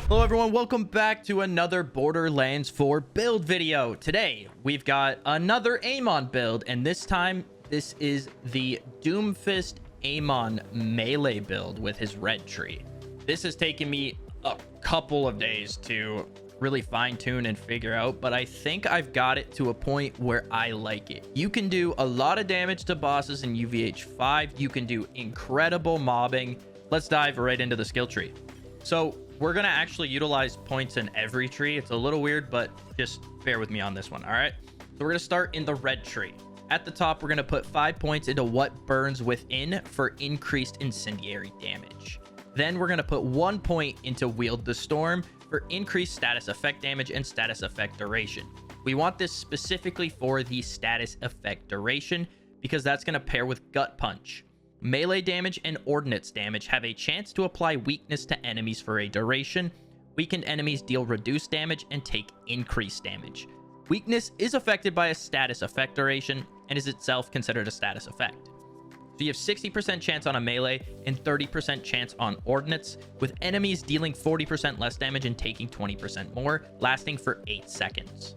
Hello everyone, welcome back to another Borderlands 4 build video. Today, we've got another Amon build, and this time, this is the Doomfist Amon melee build with his red tree. This has taken me a couple of days to really fine-tune and figure out, but I think I've got it to a point where I like it. You can do a lot of damage to bosses in UVH5. You can do incredible mobbing. Let's dive right into the skill tree. So we're going to actually utilize points in every tree. It's a little weird, but just bear with me on this one. All right. So we're going to start in the red tree. At the top, we're going to put 5 points into what burns within for increased incendiary damage. Then we're going to put 1 point into wield the storm for increased status effect damage and status effect duration. We want this specifically for the status effect duration because that's going to pair with gut punch. Melee damage and ordnance damage have a chance to apply weakness to enemies for a duration. Weakened enemies deal reduced damage and take increased damage. Weakness is affected by a status effect duration and is itself considered a status effect. So you have 60% chance on a melee and 30% chance on ordnance, with enemies dealing 40% less damage and taking 20% more, lasting for 8 seconds.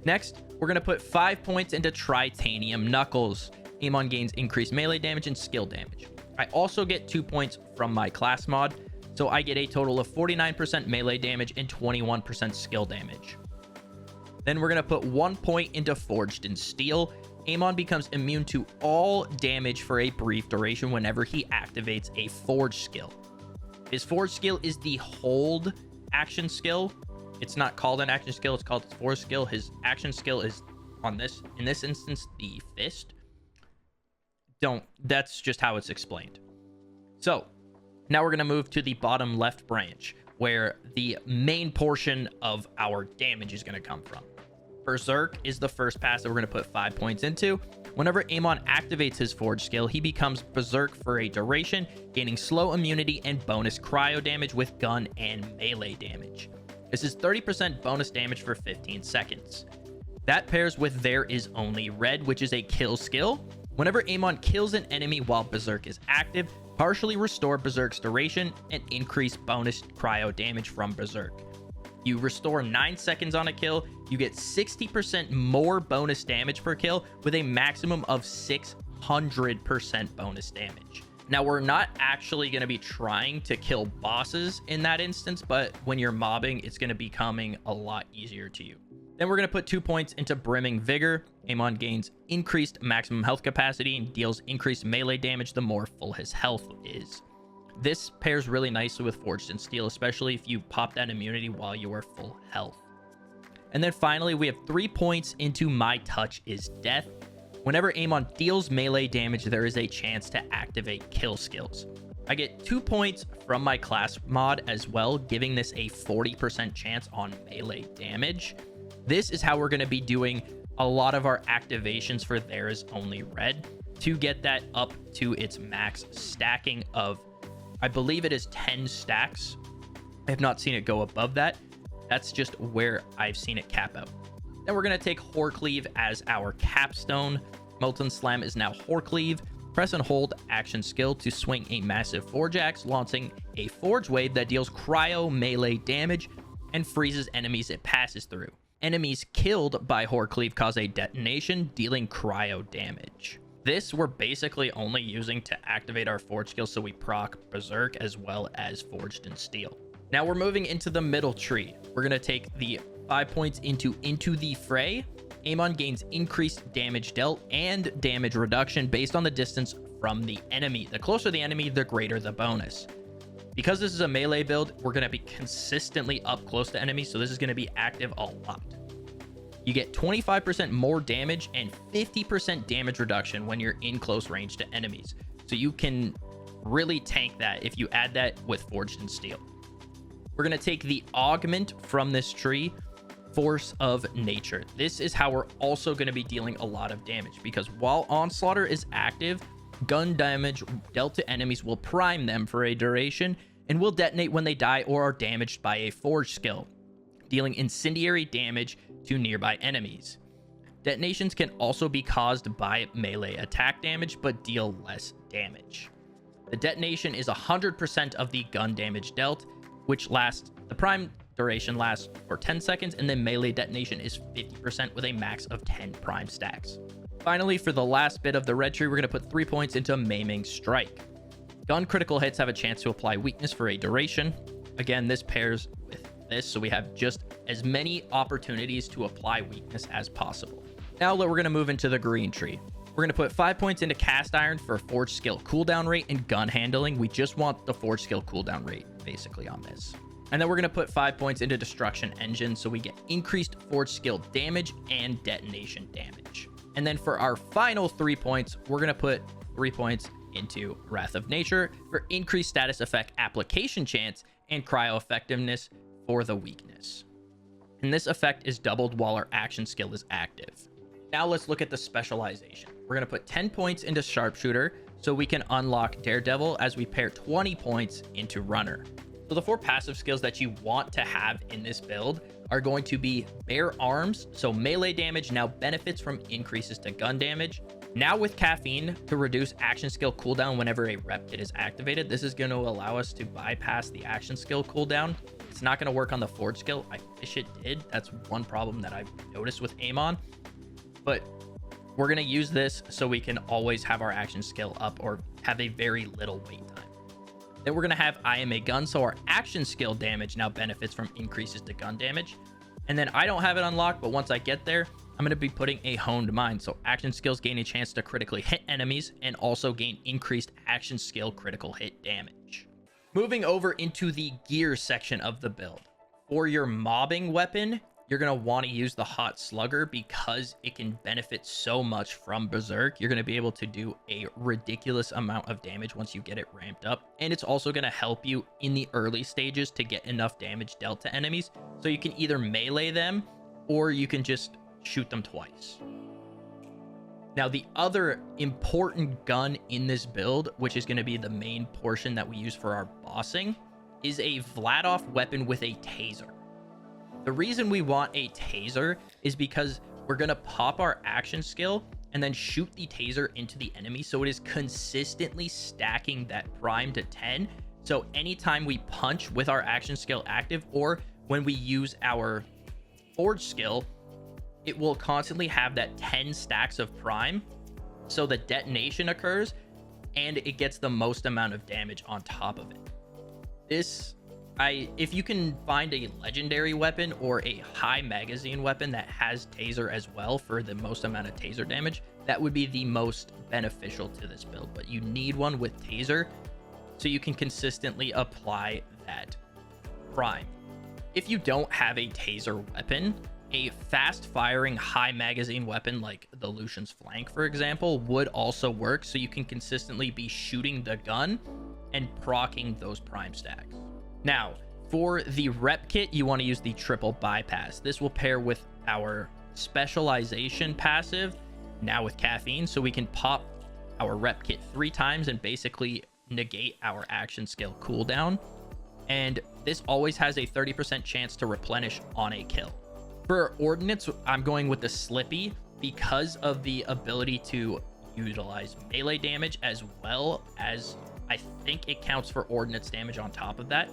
Next, we're going to put 5 points into Tritanium Knuckles. Amon gains increased melee damage and skill damage. I also get 2 points from my class mod, so I get a total of 49% melee damage and 21% skill damage. Then we're going to put 1 point into Forged in Steel. Amon becomes immune to all damage for a brief duration whenever he activates a Forge skill. His Forge skill is the hold action skill. It's not called an action skill, it's called his Forge skill. His action skill is on this, in this instance, the fist. That's just how it's explained. So now we're going to move to the bottom left branch where the main portion of our damage is going to come from. Berserk is the first pass that we're going to put 5 points into. Whenever Amon activates his Forge skill, he becomes Berserk for a duration, gaining slow immunity and bonus cryo damage with gun and melee damage. This is 30% bonus damage for 15 seconds. That pairs with There Is Only Red, which is a kill skill. Whenever Amon kills an enemy while Berserk is active, partially restore Berserk's duration and increase bonus cryo damage from Berserk. You restore 9 seconds on a kill, you get 60% more bonus damage per kill with a maximum of 600% bonus damage. Now, we're not actually going to be trying to kill bosses in that instance, but when you're mobbing, it's going to be becoming a lot easier to you. Then we're going to put 2 points into Brimming Vigor. Amon gains increased maximum health capacity and deals increased melee damage the more full his health is. This pairs really nicely with Forged in Steel, especially if you pop that immunity while you are full health. And then finally, we have 3 points into My Touch is Death. Whenever Amon deals melee damage, there is a chance to activate kill skills. I get 2 points from my class mod as well, giving this a 40% chance on melee damage. This is how we're going to be doing a lot of our activations for There Is Only Red to get that up to its max stacking of, I believe it is 10 stacks. I have not seen it go above that. That's just where I've seen it cap out. Then we're going to take Horcleave as our capstone. Molten Slam is now Horcleave. Press and hold action skill to swing a massive Forge Axe, launching a Forge Wave that deals cryo melee damage and freezes enemies it passes through. Enemies killed by Horcleave cause a detonation, dealing cryo damage. This we're basically only using to activate our Forge skill, so we proc Berserk as well as Forged in Steel. Now we're moving into the middle tree. We're going to take the 5 points into the Fray. Amon gains increased damage dealt and damage reduction based on the distance from the enemy. The closer the enemy, the greater the bonus. Because this is a melee build, we're going to be consistently up close to enemies, so this is going to be active a lot. You get 25% more damage and 50% damage reduction when you're in close range to enemies. So you can really tank that if you add that with Forged in Steel. We're going to take the augment from this tree, Force of Nature. This is how we're also going to be dealing a lot of damage, because while Onslaughter is active, gun damage dealt to enemies will prime them for a duration and will detonate when they die or are damaged by a Forge skill, dealing incendiary damage to nearby enemies. Detonations can also be caused by melee attack damage, but deal less damage. The detonation is 100% of the gun damage dealt, which lasts, the prime duration lasts for 10 seconds, and then melee detonation is 50% with a max of 10 prime stacks. Finally, for the last bit of the red tree, we're going to put 3 points into Maiming Strike. Gun critical hits have a chance to apply weakness for a duration. Again, this pairs with this, so we have just as many opportunities to apply weakness as possible. Now we're going to move into the green tree. We're going to put 5 points into Cast Iron for Forge skill cooldown rate and gun handling. We just want the Forge skill cooldown rate basically on this. And then we're going to put 5 points into Destruction Engine, so we get increased Forge skill damage and detonation damage. And then for our final 3 points, we're going to put 3 points into Wrath of Nature for increased status effect application chance and cryo effectiveness for the weakness. And this effect is doubled while our action skill is active. Now let's look at the specialization. We're going to put 10 points into Sharpshooter so we can unlock Daredevil, as we pair 20 points into Runner. So the 4 passive skills that you want to have in this build are going to be Bare Arms, so melee damage now benefits from increases to gun damage. Now with Caffeine to reduce action skill cooldown whenever a rep kit is activated. This is going to allow us to bypass the action skill cooldown. It's not going to work on the Forge skill. I wish it did. That's one problem that I've noticed with Amon. But we're going to use this so we can always have our action skill up or have a very little wait time. Then we're going to have I Am a Gun, so our action skill damage now benefits from increases to gun damage. And then I don't have it unlocked, but once I get there, I'm going to be putting a Honed Mind, so action skills gain a chance to critically hit enemies and also gain increased action skill critical hit damage. Moving over into the gear section of the build. For your mobbing weapon, you're going to want to use the Hot Slugger because it can benefit so much from Berserk. You're going to be able to do a ridiculous amount of damage once you get it ramped up. And it's also going to help you in the early stages to get enough damage dealt to enemies. So you can either melee them or you can just shoot them twice. Now, the other important gun in this build, which is going to be the main portion that we use for our bossing, is a Vladoff weapon with a taser. The reason we want a taser is because we're going to pop our action skill and then shoot the taser into the enemy, so it is consistently stacking that prime to 10. So anytime we punch with our action skill active, or when we use our Forge skill, it will constantly have that 10 stacks of prime, so the detonation occurs and it gets the most amount of damage on top of it. If you can find a legendary weapon or a high magazine weapon that has taser as well for the most amount of taser damage, that would be the most beneficial to this build. But you need one with taser so you can consistently apply that prime. If you don't have a taser weapon, a fast firing high magazine weapon like the Lucian's Flank, for example, would also work, so you can consistently be shooting the gun and proccing those prime stacks. Now, for the rep kit, you want to use the Triple Bypass. This will pair with our Specialization passive, now with Caffeine, so we can pop our rep kit 3 times and basically negate our action skill cooldown. And this always has a 30% chance to replenish on a kill. For Ordnance, I'm going with the Slippy because of the ability to utilize melee damage, as well as I think it counts for Ordnance damage on top of that.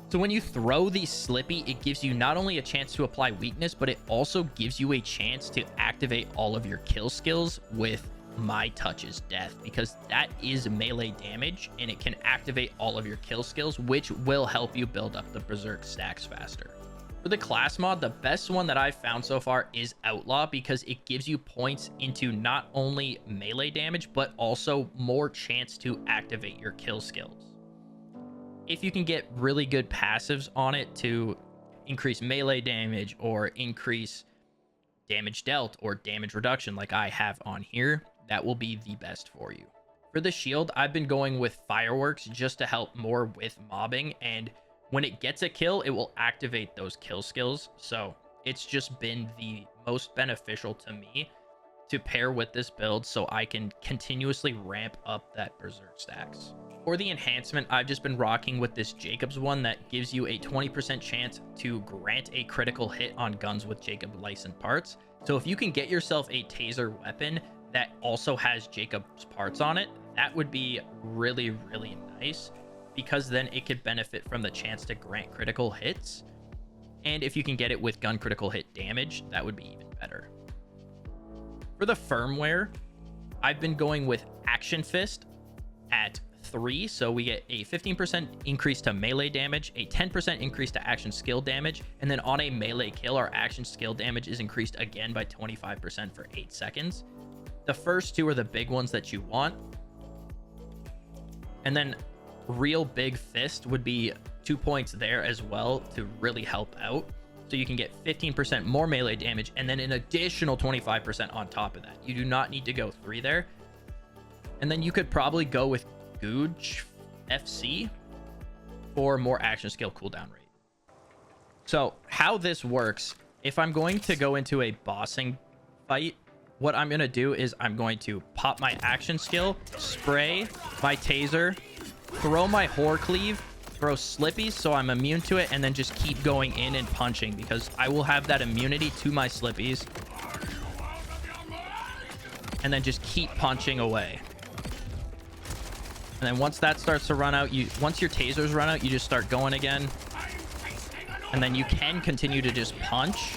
So when you throw the Slippy, it gives you not only a chance to apply weakness, but it also gives you a chance to activate all of your kill skills with My Touch is Death, because that is melee damage and it can activate all of your kill skills, which will help you build up the Berserk stacks faster. For the class mod, the best one that I've found so far is Outlaw, because it gives you points into not only melee damage, but also more chance to activate your kill skills. If you can get really good passives on it to increase melee damage or increase damage dealt or damage reduction like I have on here, that will be the best for you. For the shield, I've been going with fireworks just to help more with mobbing, and when it gets a kill, it will activate those kill skills. So it's just been the most beneficial to me to pair with this build so I can continuously ramp up that berserk stacks. For the enhancement, I've just been rocking with this Jacob's one that gives you a 20% chance to grant a critical hit on guns with Jacob licensed parts. So if you can get yourself a taser weapon that also has Jacob's parts on it, that would be really, really nice, because then it could benefit from the chance to grant critical hits. And if you can get it with gun critical hit damage, that would be even better. For the firmware, I've been going with Action Fist at 3, so we get a 15% increase to melee damage, a 10% increase to action skill damage, and then on a melee kill, our action skill damage is increased again by 25% for 8 seconds. The first two are the big ones that you want. And then Real Big Fist would be 2 points there as well to really help out. So you can get 15% more melee damage and then an additional 25% on top of that. You do not need to go 3 there. And then you could probably go with Googe FC for more action skill cooldown rate. So how this works, if I'm going to go into a bossing fight, what I'm going to do is I'm going to pop my action skill, spray my taser, throw my whore cleave, throw slippies so I'm immune to it, and then just keep going in and punching because I will have that immunity to my slippies. And then just keep punching away. And then once that starts to run out, once your tasers run out, you just start going again. And then you can continue to just punch.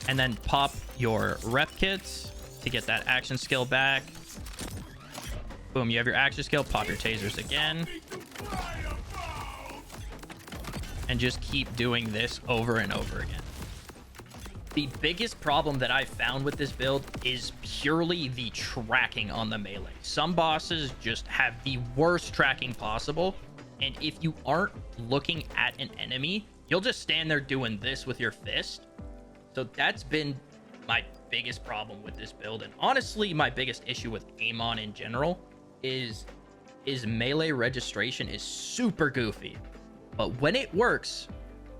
And then pop your rep kits to get that action skill back. Boom, you have your action skill, pop your tasers again. And just keep doing this over and over again. The biggest problem that I've found with this build is purely the tracking on the melee. Some bosses just have the worst tracking possible, and if you aren't looking at an enemy, you'll just stand there doing this with your fist. So that's been my biggest problem with this build, and honestly my biggest issue with Amon in general is melee registration is super goofy, but when it works,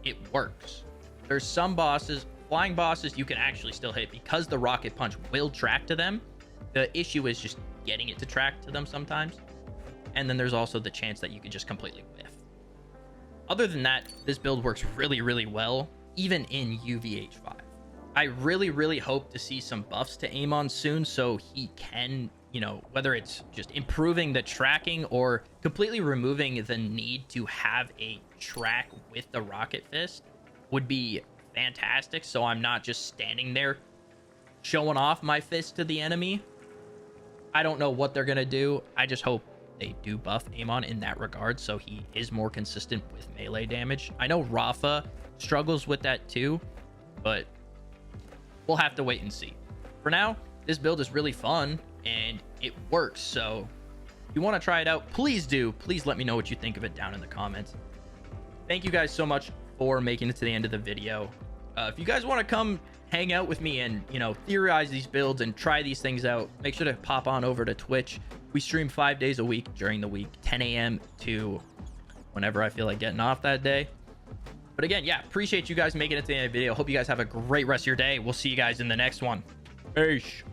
it works. There's some bosses, flying bosses, you can actually still hit because the rocket punch will track to them. The issue is just getting it to track to them sometimes. And then there's also the chance that you could just completely whiff. Other than that, this build works really, really well, even in UVH5. I really, really hope to see some buffs to Amon soon so he can, you know, whether it's just improving the tracking or completely removing the need to have a track with the rocket fist would be fantastic, so I'm not just standing there showing off my fist to the enemy. I don't know what they're gonna do. I just hope they do buff Amon in that regard so he is more consistent with melee damage. I know Rafa struggles with that too, but we'll have to wait and see. For now, this build is really fun and it works, so if you want to try it out, please do. Please let me know what you think of it down in the comments. Thank you guys so much for making it to the end of the video. If you guys want to come hang out with me and, you know, theorize these builds and try these things out, make sure to pop on over to Twitch. We stream 5 days a week during the week, 10 a.m. to whenever I feel like getting off that day. But again, yeah, appreciate you guys making it to the end of the video. Hope you guys have a great rest of your day. We'll see you guys in the next one. Peace.